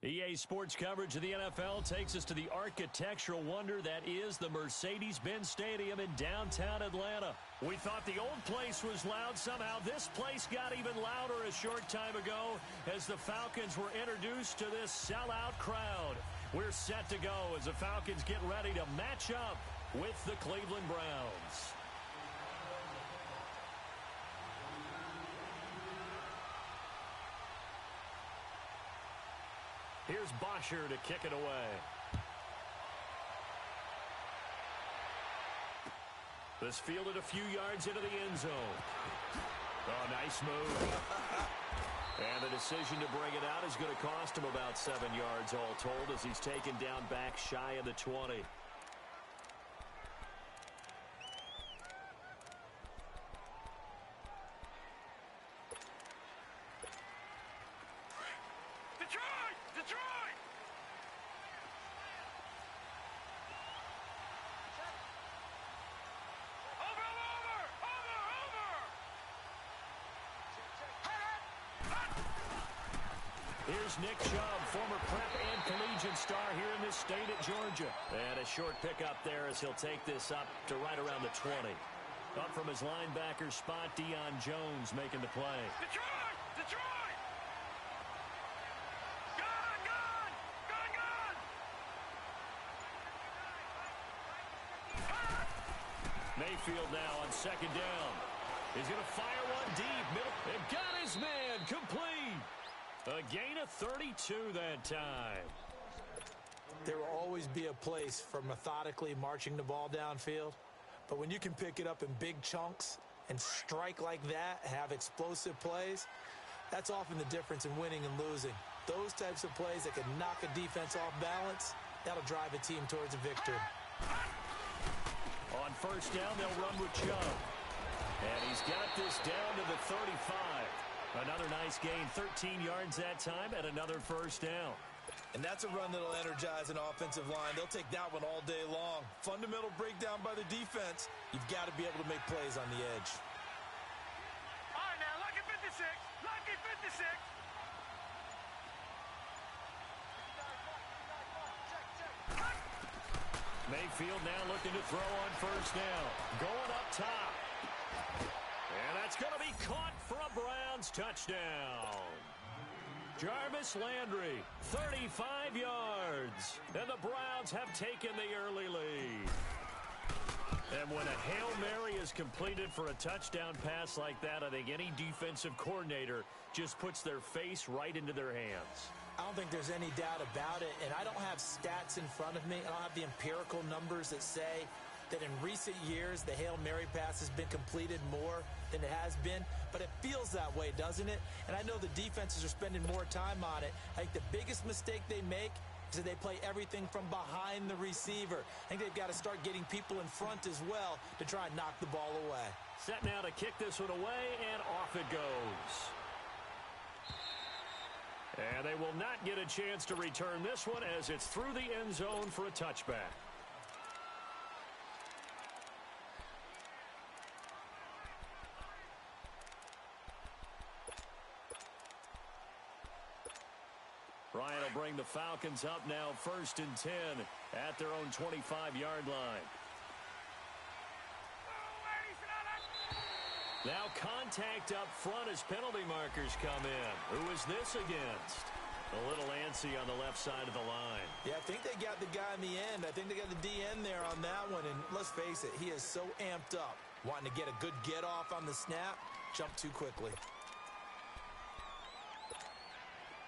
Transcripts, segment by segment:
EA Sports coverage of the NFL takes us to the architectural wonder that is the Mercedes-Benz Stadium in downtown Atlanta. We thought the old place was loud. Somehow this place got even louder a short time ago as the Falcons were introduced to this sellout crowd. We're set to go as the Falcons get ready to match up with the Cleveland Browns. Here's Bosher to kick it away. This fielded a few yards into the end zone. Oh, nice move. And the decision to bring it out is going to cost him about 7 yards all told as he's taken down back shy of the 20. Here's Nick Chubb, former prep and collegiate star here in this state at Georgia. And a short pickup there as he'll take this up to right around the 20. Up from his linebacker spot, Deion Jones making the play. Detroit! Detroit! Gone! Gone! Gone! Gone! Mayfield now on second down. He's going to fire one deep. Middle. They've got his man complete. A gain of 32 that time. There will always be a place for methodically marching the ball downfield. But when you can pick it up in big chunks and strike like that, have explosive plays, that's often the difference in winning and losing. Those types of plays that can knock a defense off balance, that'll drive a team towards a victory. On first down, they'll run with Chubb. And he's got this down to the 35. Another nice gain, 13 yards that time, and another first down. And that's a run that'll energize an offensive line. They'll take that one all day long. Fundamental breakdown by the defense. You've got to be able to make plays on the edge. All right, now, lucky 56. Lucky 56. Mayfield now looking to throw on first down. Going up top. And that's going to be caught for a Browns touchdown. Jarvis Landry, 35 yards. And the Browns have taken the early lead. And when a Hail Mary is completed for a touchdown pass like that, I think any defensive coordinator just puts their face right into their hands. I don't think there's any doubt about it, and I don't have stats in front of me. I don't have the empirical numbers that say that in recent years the Hail Mary pass has been completed more than it has been, but it feels that way, doesn't it? And I know the defenses are spending more time on it. I think the biggest mistake they make is that they play everything from behind the receiver. I think they've got to start getting people in front as well to try and knock the ball away. Set now to kick this one away, and off it goes. And they will not get a chance to return this one as it's through the end zone for a touchback. Ryan will bring the Falcons up now, 1st and 10 at their own 25-yard line. Now contact up front as penalty markers come in. Who is this against? A little antsy on the left side of the line. Yeah, I think they got the guy in the end. I think they got the DN there on that one. And let's face it, he is so amped up, wanting to get a good get off on the snap, jump too quickly.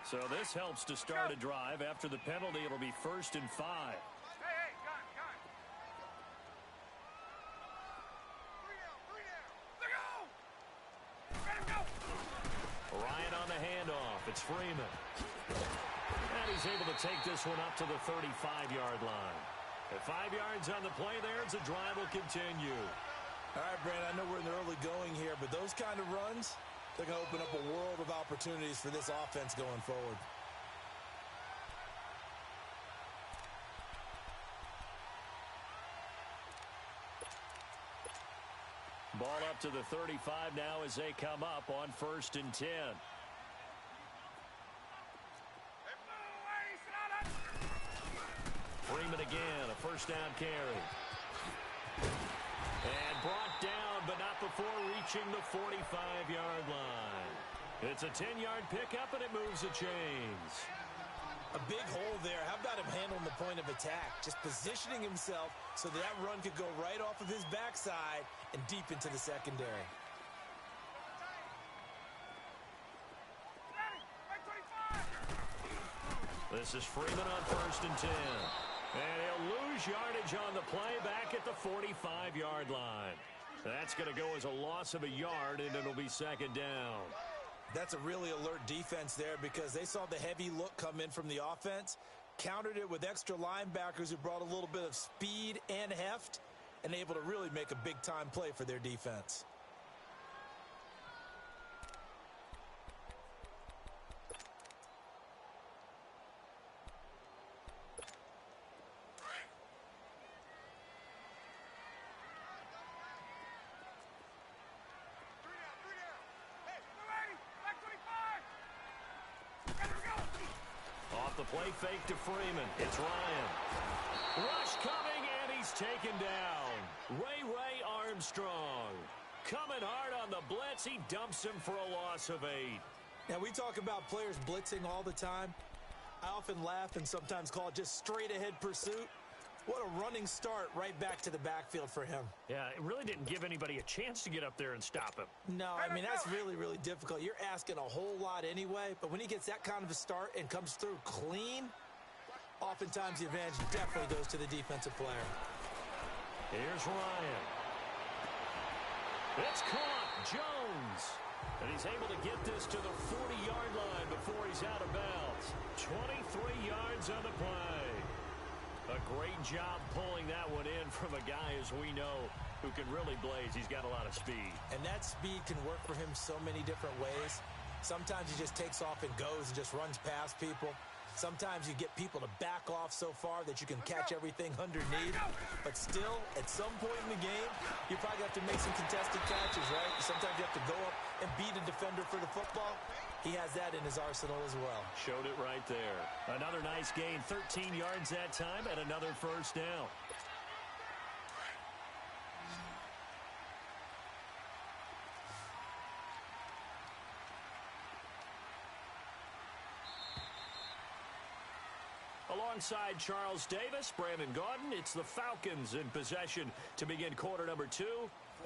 So this helps to start a drive. After the penalty, it'll be 1st and 5. Hey, got it. Let go! Let him go! Ryan on the handoff. It's Freeman. And he's able to take this one up to the 35-yard line. At 5 yards on the play there, the drive will continue. All right, Brandon, I know we're in the early going here, but those kind of runs, they're going to open up a world of opportunities for this offense going forward. Ball up to the 35 now as they come up on 1st and 10. again, a first down carry. And brought down, but not before reaching the 45-yard line. It's a 10-yard pickup, and it moves the chains. A big hole there. How about him handling the point of attack? Just positioning himself so that run could go right off of his backside and deep into the secondary. This is Freeman on first and 10. And he'll lose yardage on the play back at the 45-yard line. That's going to go as a loss of a yard, and it'll be second down. That's a really alert defense there because they saw the heavy look come in from the offense, countered it with extra linebackers who brought a little bit of speed and heft, and able to really make a big-time play for their defense. The play fake to Freeman. It's Ryan. Rush coming, and he's taken down. Ray Armstrong. Coming hard on the blitz. He dumps him for a loss of 8. Now, we talk about players blitzing all the time. I often laugh and sometimes call it just straight-ahead pursuit. What a running start right back to the backfield for him. Yeah, it really didn't give anybody a chance to get up there and stop him. No, I mean, that's really, really difficult. You're asking a whole lot anyway, but when he gets that kind of a start and comes through clean, oftentimes the advantage definitely goes to the defensive player. Here's Ryan. It's caught. Jones. And he's able to get this to the 40-yard line before he's out of bounds. 23 yards on the play. A great job pulling that one in from a guy, as we know, who can really blaze. He's got a lot of speed. And that speed can work for him so many different ways. Sometimes he just takes off and goes and just runs past people. Sometimes you get people to back off so far that you can catch everything underneath. But still, at some point in the game, you probably have to make some contested catches, right? Sometimes you have to go up and beat a defender for the football. He has that in his arsenal as well. Showed it right there. Another nice gain, 13 yards that time, and another first down. Alongside Charles Davis, Brandon Gaudin, it's the Falcons in possession to begin quarter number 2.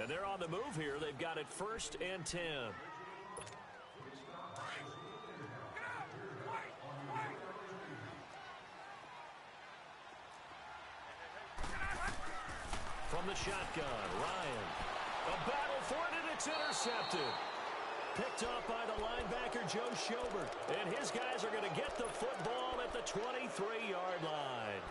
And they're on the move here. They've got it 1st and 10. From the shotgun, Ryan. A battle for it, and it's intercepted. Picked off by the linebacker, Joe Schobert. And his guys are going to get the football at the 23-yard line.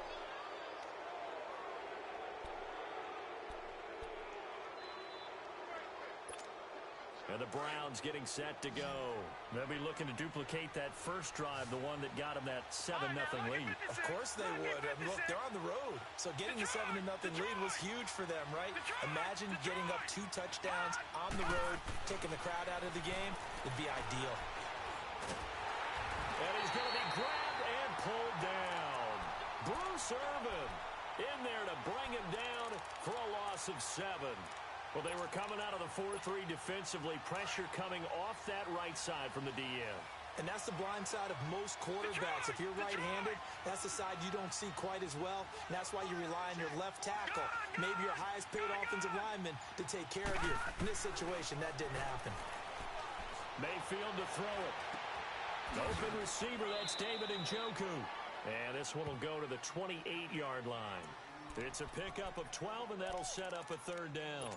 And the Browns getting set to go. They'll be looking to duplicate that first drive, the one that got them that 7-0 lead. Of course they would. And look, they're on the road. So getting the 7-0 lead was huge for them, right? Imagine getting up 2 touchdowns on the road, taking the crowd out of the game. It'd be ideal. And he's going to be grabbed and pulled down. Bruce Irvin in there to bring him down for a loss of 7. Well, they were coming out of the 4-3 defensively. Pressure coming off that right side from the DN. And that's the blind side of most quarterbacks. If you're right-handed, that's the side you don't see quite as well. And that's why you rely on your left tackle, maybe your highest-paid offensive lineman, to take care of you. In this situation, that didn't happen. Mayfield to throw it. Open receiver, that's David Njoku. And this one will go to the 28-yard line. It's a pickup of 12, and that'll set up a 3rd down.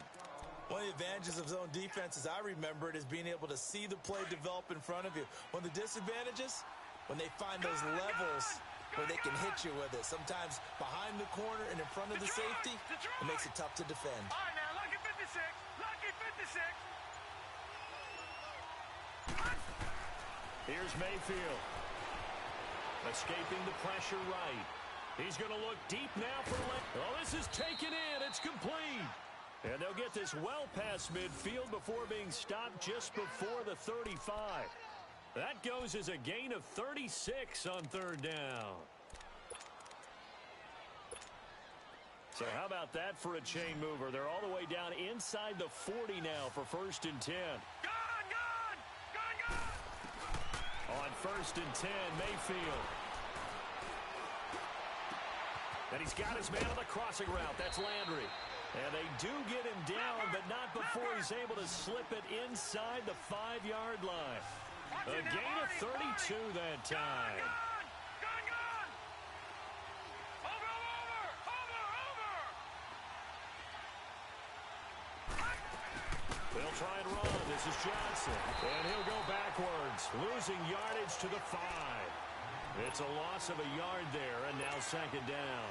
One of the advantages of zone defense, as I remember it, is being able to see the play develop in front of you. One of the disadvantages, when they find those levels where they can hit you with it. Sometimes behind the corner and in front of the safety, it makes it tough to defend. All right, now, lucky 56. Lucky 56. Here's Mayfield. Escaping the pressure right. He's going to look deep now for left. Oh, this is taken in. It's complete. And they'll get this well past midfield before being stopped just before the 35. That goes as a gain of 36 on 3rd down. So how about that for a chain mover? They're all the way down inside the 40 now for 1st and 10. Gone! On 1st and 10, Mayfield. And he's got his man on the crossing route. That's Landry. And they do get him down, but not before he's able to slip it inside the 5-yard line. A gain of 32 that time. Gone! Over! They'll try and run. This is Johnson. And he'll go backwards, losing yardage to the 5. It's a loss of a yard there, and now 2nd down.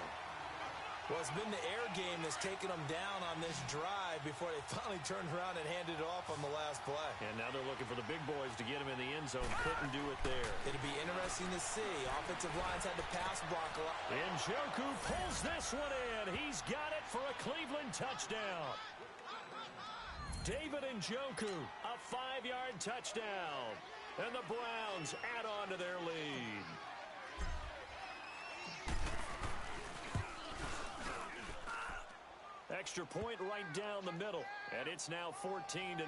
Well, it's been the air game that's taken them down on this drive before they finally turned around and handed it off on the last play. And now they're looking for the big boys to get him in the end zone. Couldn't do it there. It'd be interesting to see. Offensive lines had to pass block a lot. Njoku pulls this one in. He's got it for a Cleveland touchdown. David Njoku, a 5-yard touchdown. And the Browns add on to their lead. Extra point right down the middle, and it's now 14-0.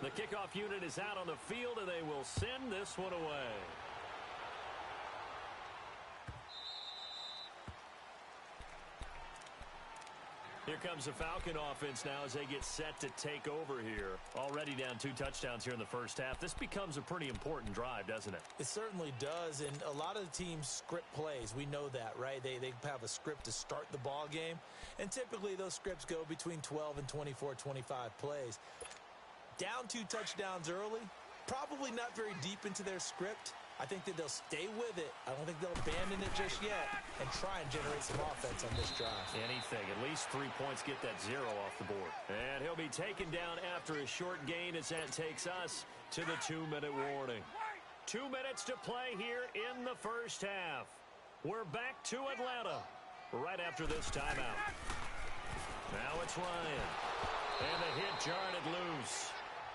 The kickoff unit is out on the field, and they will send this one away. Here comes the Falcon offense now as they get set to take over here. Already down 2 touchdowns here in the first half. This becomes a pretty important drive, doesn't it? It certainly does, and a lot of the teams script plays. We know that, right? They have a script to start the ball game, and typically those scripts go between 12 and 24, 25 plays. Down 2 touchdowns early, probably not very deep into their script. I think that they'll stay with it. I don't think they'll abandon it just yet and try and generate some offense on this drive. Anything. At least 3 points, get that 0 off the board. And he'll be taken down after a short gain as that takes us to the 2-minute warning. 2 minutes to play here in the first half. We're back to Atlanta right after this timeout. Now it's Ryan. And the hit jarred it loose.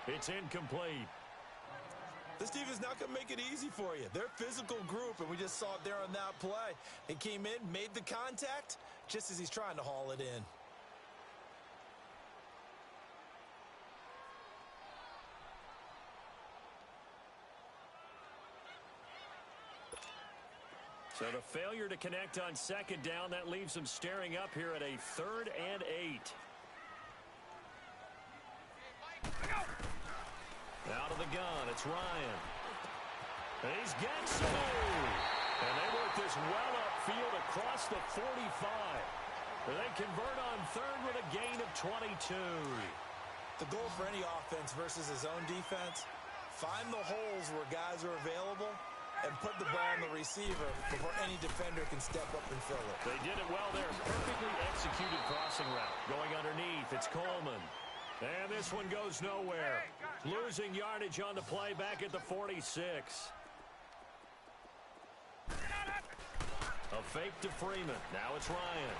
It's incomplete. This defense not going to make it easy for you. They're a physical group, and we just saw it there on that play. He came in, made the contact, just as he's trying to haul it in. So the failure to connect on 2nd down, that leaves them staring up here at a 3rd and 8. Out of the gun, it's Ryan. He's got Sanu. And they work this well upfield across the 45. They convert on 3rd with a gain of 22. The goal for any offense versus his own defense, find the holes where guys are available and put the ball on the receiver before any defender can step up and fill it. They did it well there. Perfectly executed crossing route. Going underneath, it's Coleman. And this one goes nowhere. Losing yardage on the play back at the 46. A fake to Freeman. Now it's Ryan.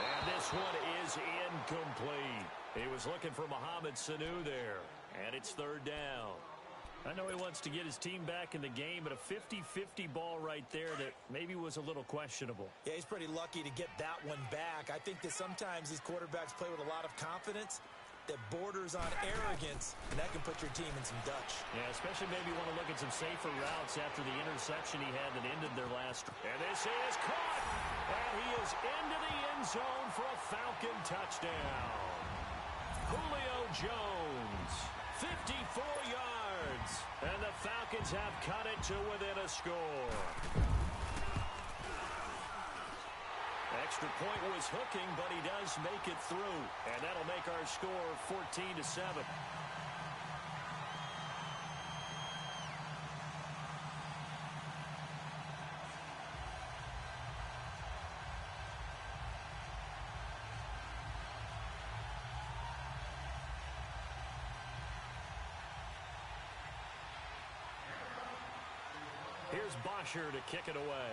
And this one is incomplete. He was looking for Mohamed Sanu there. And it's 3rd down. I know he wants to get his team back in the game, but a 50-50 ball right there that maybe was a little questionable. Yeah, he's pretty lucky to get that one back. I think that sometimes these quarterbacks play with a lot of confidence that borders on arrogance, and that can put your team in some Dutch. Yeah, especially maybe want to look at some safer routes after the interception he had that ended their last. And this is caught, and he is into the end zone for a Falcon touchdown. Julio Jones, 54 yards, and the Falcons have cut it to within a score. Extra point was hooking, but he does make it through. And that'll make our score 14-7. Here's Bosher to kick it away.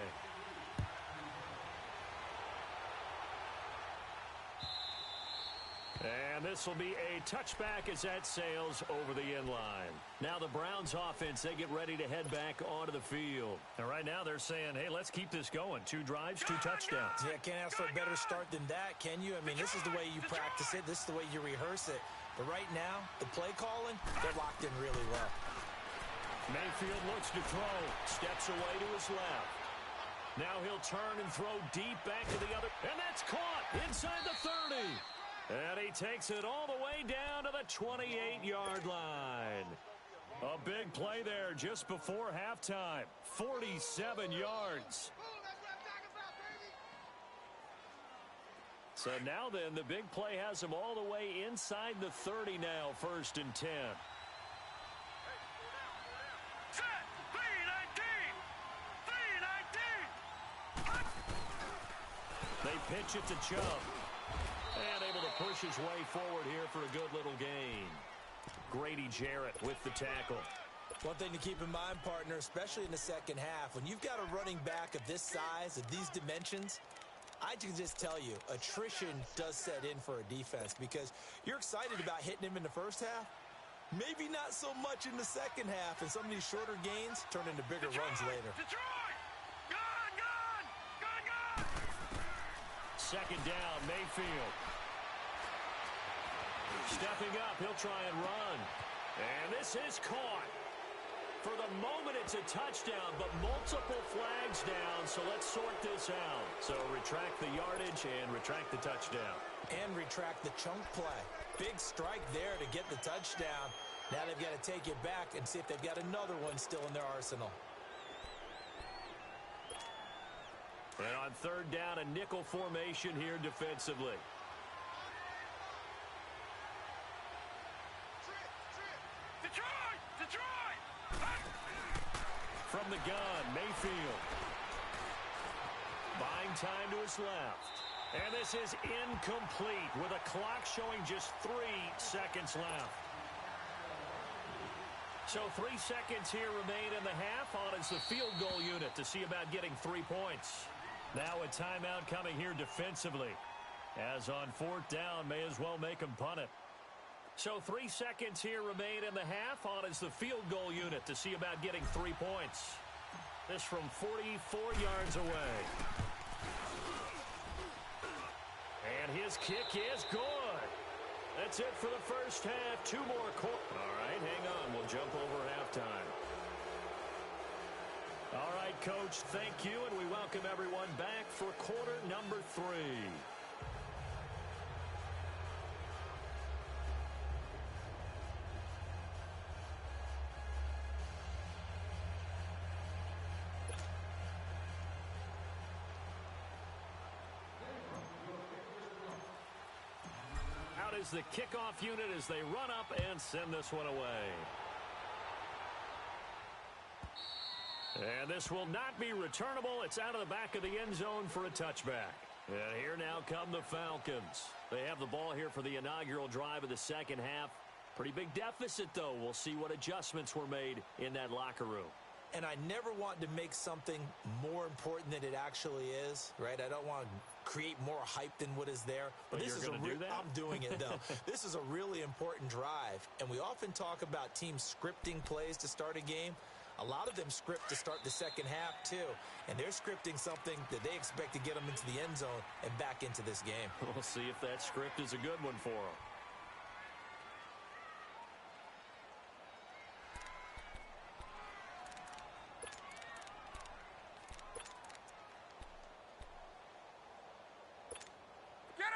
And this will be a touchback as that sails over the end line. Now the Browns offense, they get ready to head back onto the field. And right now they're saying, hey, let's keep this going. 2 drives, 2 touchdowns. Yeah, can't ask for a better start than that, can you? I mean, this is the way you practice it. This is the way you rehearse it. But right now, the play calling, they're locked in really well. Mayfield looks to throw. Steps away to his left. Now he'll turn and throw deep back to the other. And that's caught inside the 30. And he takes it all the way down to the 28-yard line. A big play there just before halftime. 47 yards. So now then, the big play has him all the way inside the 30 now, 1st and 10. Set. 3-19. 3-19. They pitch it to Chubb. And able to push his way forward here for a good little gain. Grady Jarrett with the tackle. One thing to keep in mind, partner, especially in the second half, when you've got a running back of this size, of these dimensions, I can just tell you, attrition does set in for a defense because you're excited about hitting him in the first half. Maybe not so much in the second half, and some of these shorter gains turn into bigger runs later. Detroit! Gone, gone! Gone, gone! Second down, Mayfield. Stepping up, he'll try and run. And this is caught. For the moment, it's a touchdown, but multiple flags down, so let's sort this out. So retract the yardage and retract the touchdown. And retract the chunk play. Big strike there to get the touchdown. Now they've got to take it back and see if they've got another one still in their arsenal. And on 3rd down, a nickel formation here defensively. Detroit! Detroit! From the gun, Mayfield. Buying time to his left. And this is incomplete with a clock showing just 3 seconds left. So 3 seconds here remain in the half. On is the field goal unit to see about getting 3 points. Now a timeout coming here defensively. As on 4th down, may as well make him punt it. So 3 seconds here remain in the half. On is the field goal unit to see about getting 3 points. This from 44 yards away. And his kick is good. That's it for the first half. 2 more quarters. All right, hang on. We'll jump over halftime. All right, Coach, thank you, and we welcome everyone back for quarter number 3. Out is the kickoff unit as they run up and send this one away. And this will not be returnable. It's out of the back of the end zone for a touchback. And here now come the Falcons. They have the ball here for the inaugural drive of the second half. Pretty big deficit, though. We'll see what adjustments were made in that locker room. And I never want to make something more important than it actually is, right? I don't want to create more hype than what is there. But this is you're going to do that? I'm doing it, though. This is a really important drive. And we often talk about teams scripting plays to start a game. A lot of them script to start the second half, too. And they're scripting something that they expect to get them into the end zone and back into this game. We'll see if that script is a good one for them.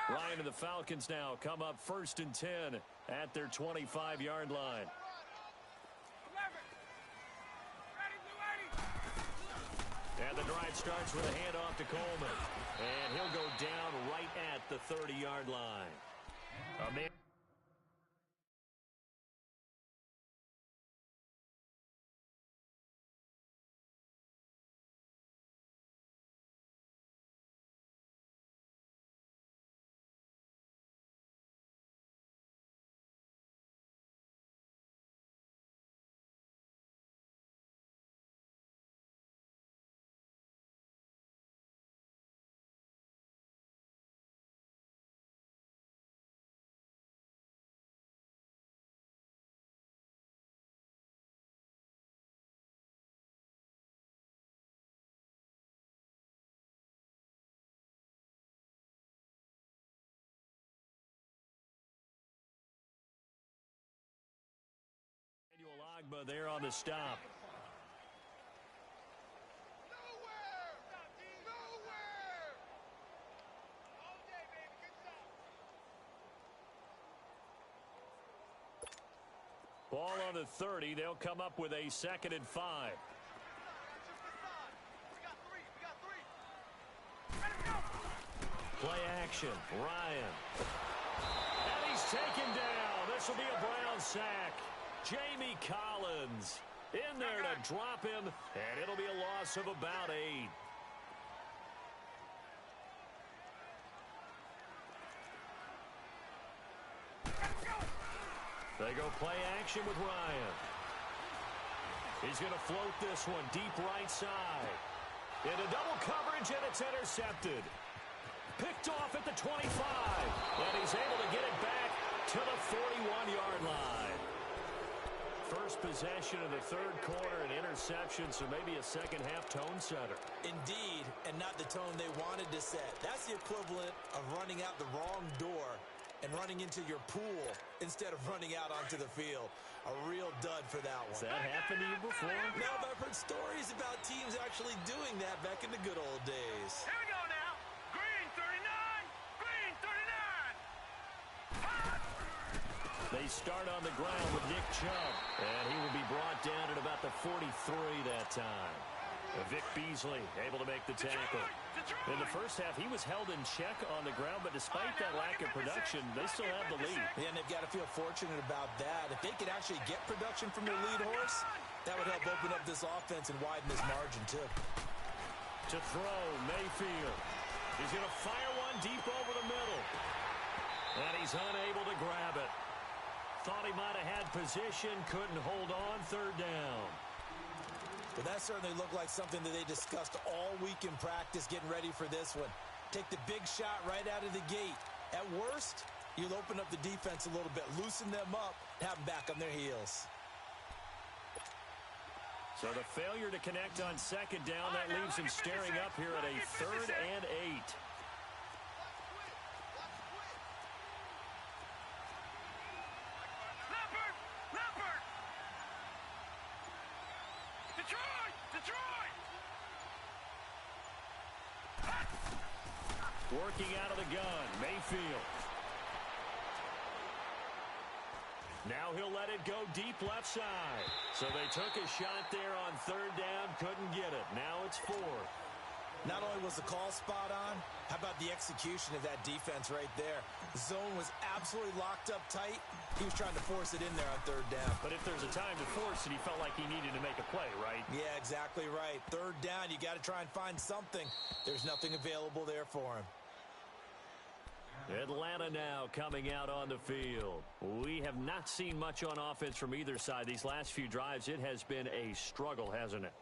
Ryan and the Falcons now come up 1st and 10 at their 25-yard line. And the drive starts with a handoff to Coleman. And he'll go down right at the 30-yard line. Agba there on the stop. Ball on the 30. They'll come up with a 2nd and 5. Play action. Ryan. And he's taken down. This will be a Brown sack. Jamie Collins in there to drop him, and it'll be a loss of about 8. They go play action with Ryan. He's going to float this one deep right side. Into double coverage, and it's intercepted. Picked off at the 25. And he's able to get it back to the 41-yard line. First possession of the 3rd quarter, an interception, so maybe a second-half tone setter. Indeed, and not the tone they wanted to set. That's the equivalent of running out the wrong door and running into your pool instead of running out onto the field. A real dud for that one. Has that happened to you before? No, but I've heard stories about teams actually doing that back in the good old days. Here we go now. Green 39. Green 39. They start on the ground with Nick Chubb, and he will be brought down at about the 43 that time. Vic Beasley able to make the tackle. In the first half, he was held in check on the ground, but despite that lack of production, they still have the lead. Yeah, and they've got to feel fortunate about that. If they could actually get production from their lead horse, that would help open up this offense and widen this margin, too. To throw, Mayfield. He's going to fire one deep over the middle. And he's unable to grab it. Thought he might have had position, couldn't hold on, 3rd down. But that certainly looked like something that they discussed all week in practice getting ready for this one. Take the big shot right out of the gate. At worst, you'll open up the defense a little bit, loosen them up, and have them back on their heels. So the failure to connect on 2nd down, that leaves him staring up here at a 3rd and 8. Working out of the gun, Mayfield. Now he'll let it go deep left side. So they took a shot there on 3rd down, couldn't get it. Now it's 4th. Not only was the call spot on, how about the execution of that defense right there? The zone was absolutely locked up tight. He was trying to force it in there on 3rd down. But if there's a time to force it, he felt like he needed to make a play, right? Yeah, exactly right. 3rd down, you got to try and find something. There's nothing available there for him. Atlanta now coming out on the field. We have not seen much on offense from either side. These last few drives, it has been a struggle, hasn't it?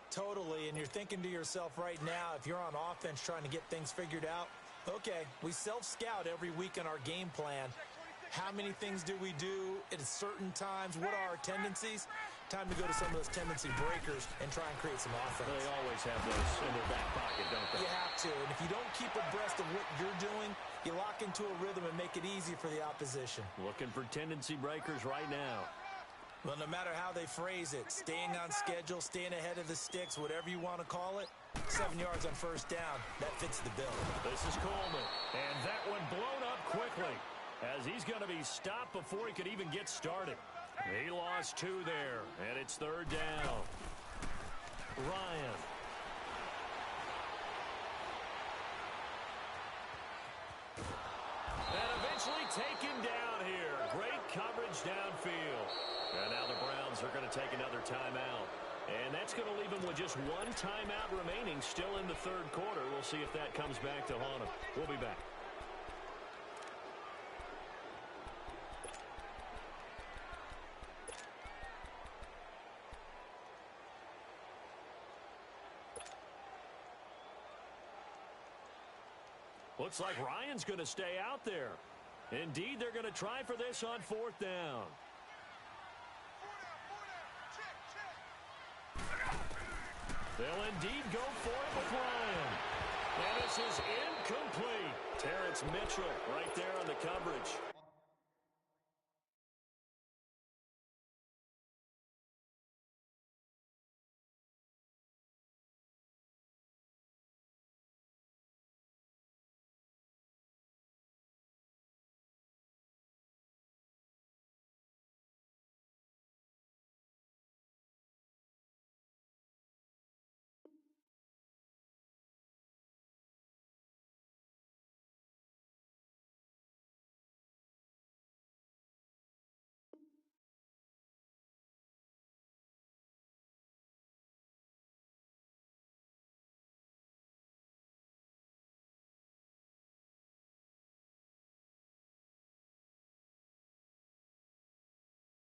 Totally, and you're thinking to yourself right now, if you're on offense trying to get things figured out, okay, we self-scout every week in our game plan. How many things do we do at certain times? What are our tendencies? Time to go to some of those tendency breakers and try and create some offense. They always have those in their back pocket, don't they? You have to, and if you don't keep abreast of what you're doing, you lock into a rhythm and make it easy for the opposition. Looking for tendency breakers right now. Well, no matter how they phrase it, staying on schedule, staying ahead of the sticks, whatever you want to call it, 7 yards on 1st down, that fits the bill. This is Coleman, and that one blown up quickly as he's going to be stopped before he could even get started. He lost 2 there, and it's 3rd down. Ryan. And eventually taken down here. Great coverage downfield. And now the Browns are going to take another timeout. And that's going to leave them with just 1 timeout remaining still in the 3rd quarter. We'll see if that comes back to haunt them. We'll be back. Looks like Ryan's going to stay out there. Indeed, they're going to try for this on 4th down. They'll indeed go for it with Ryan. And this is incomplete. Terrence Mitchell right there on the coverage.